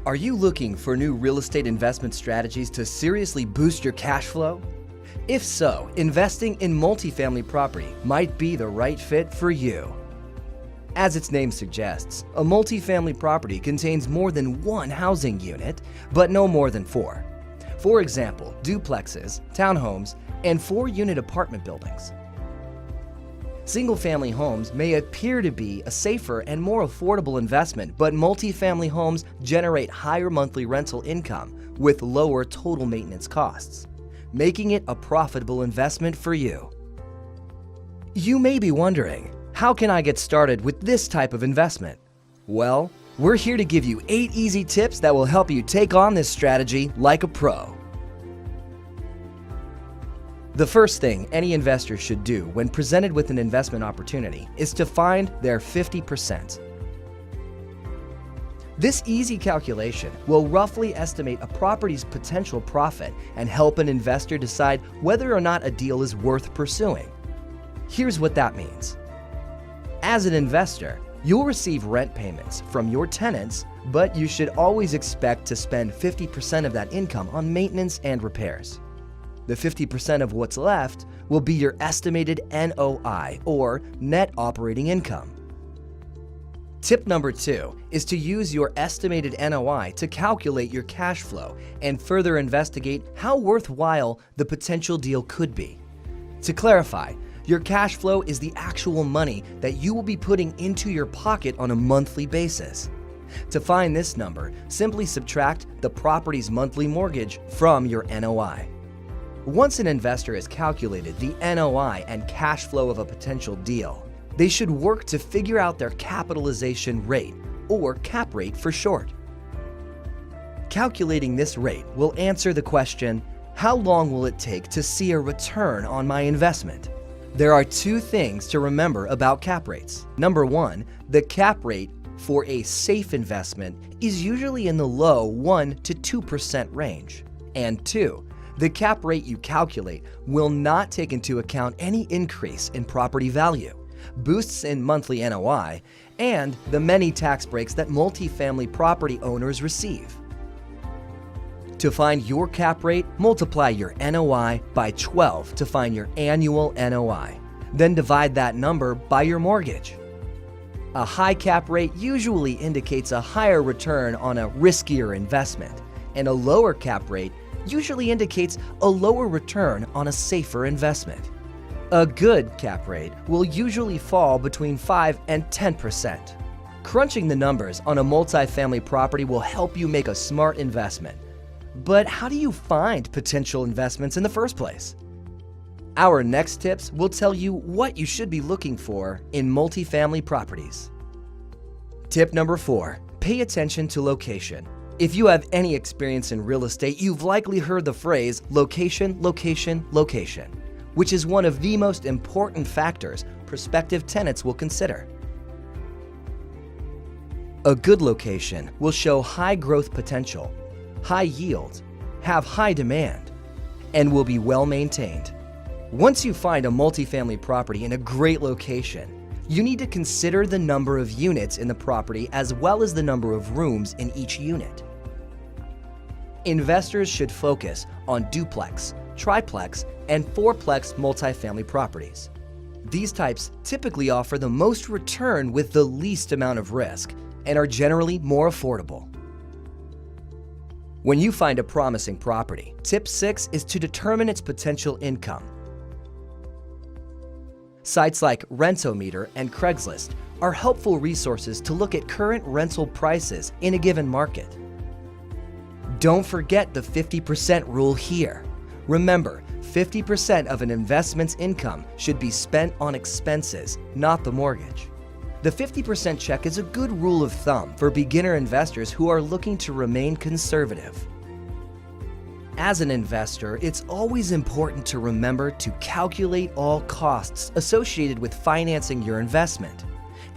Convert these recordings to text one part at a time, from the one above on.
Are you looking for new real estate investment strategies to seriously boost your cash flow? If so, investing in multifamily property might be the right fit for you. As its name suggests, a multifamily property contains more than one housing unit, but no more than four. For example, duplexes, townhomes, and four-unit apartment buildings. Single-family homes may appear to be a safer and more affordable investment, but multifamily homes generate higher monthly rental income with lower total maintenance costs, making it a profitable investment for you. You may be wondering, how can I get started with this type of investment? Well, we're here to give you 8 easy tips that will help you take on this strategy like a pro. The first thing any investor should do when presented with an investment opportunity is to find their 50%. This easy calculation will roughly estimate a property's potential profit and help an investor decide whether or not a deal is worth pursuing. Here's what that means. As an investor, you'll receive rent payments from your tenants, but you should always expect to spend 50% of that income on maintenance and repairs. The 50% of what's left will be your estimated NOI, or net operating income. Tip number 2 is to use your estimated NOI to calculate your cash flow and further investigate how worthwhile the potential deal could be. To clarify, your cash flow is the actual money that you will be putting into your pocket on a monthly basis. To find this number, simply subtract the property's monthly mortgage from your NOI. Once an investor has calculated the NOI and cash flow of a potential deal, they should work to figure out their capitalization rate, or cap rate for short. Calculating this rate will answer the question, how long will it take to see a return on my investment? There are 2 things to remember about cap rates. Number 1, the cap rate for a safe investment is usually in the low 1 to 2% range. And 2, the cap rate you calculate will not take into account any increase in property value, boosts in monthly NOI, and the many tax breaks that multifamily property owners receive. To find your cap rate, multiply your NOI by 12 to find your annual NOI. Then divide that number by your mortgage. A high cap rate usually indicates a higher return on a riskier investment, and a lower cap rate usually indicates a lower return on a safer investment. A good cap rate will usually fall between 5 and 10%. Crunching the numbers on a multifamily property will help you make a smart investment. But how do you find potential investments in the first place? Our next tips will tell you what you should be looking for in multifamily properties. Tip number 4, pay attention to location. If you have any experience in real estate, you've likely heard the phrase location, location, location, which is one of the most important factors prospective tenants will consider. A good location will show high growth potential, high yield, have high demand, and will be well maintained. Once you find a multifamily property in a great location, you need to consider the number of units in the property as well as the number of rooms in each unit. Investors should focus on duplex, triplex, and fourplex multifamily properties. These types typically offer the most return with the least amount of risk and are generally more affordable. When you find a promising property, tip 6 is to determine its potential income. Sites like Rentometer and Craigslist are helpful resources to look at current rental prices in a given market. Don't forget the 50% rule here. Remember, 50% of an investment's income should be spent on expenses, not the mortgage. The 50% check is a good rule of thumb for beginner investors who are looking to remain conservative. As an investor, it's always important to remember to calculate all costs associated with financing your investment,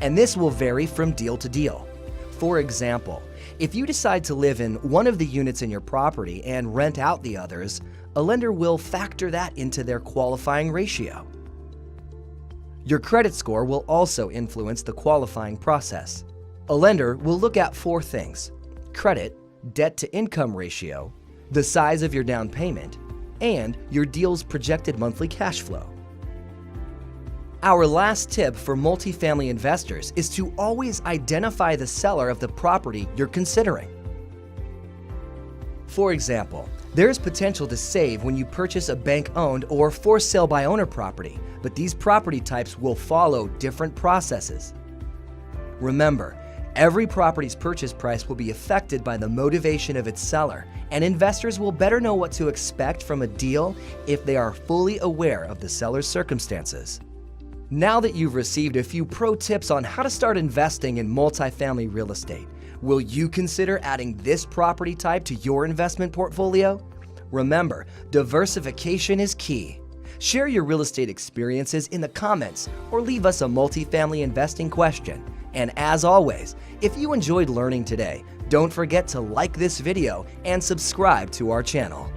and this will vary from deal to deal. For example, if you decide to live in one of the units in your property and rent out the others, a lender will factor that into their qualifying ratio. Your credit score will also influence the qualifying process. A lender will look at 4 things: credit, debt-to-income ratio, the size of your down payment, and your deal's projected monthly cash flow. Our last tip for multifamily investors is to always identify the seller of the property you're considering. For example, there is potential to save when you purchase a bank-owned or for-sale-by-owner property, but these property types will follow different processes. Remember, every property's purchase price will be affected by the motivation of its seller, and investors will better know what to expect from a deal if they are fully aware of the seller's circumstances. Now that you've received a few pro tips on how to start investing in multifamily real estate, will you consider adding this property type to your investment portfolio? Remember, diversification is key. Share your real estate experiences in the comments or leave us a multifamily investing question. And as always, if you enjoyed learning today, don't forget to like this video and subscribe to our channel.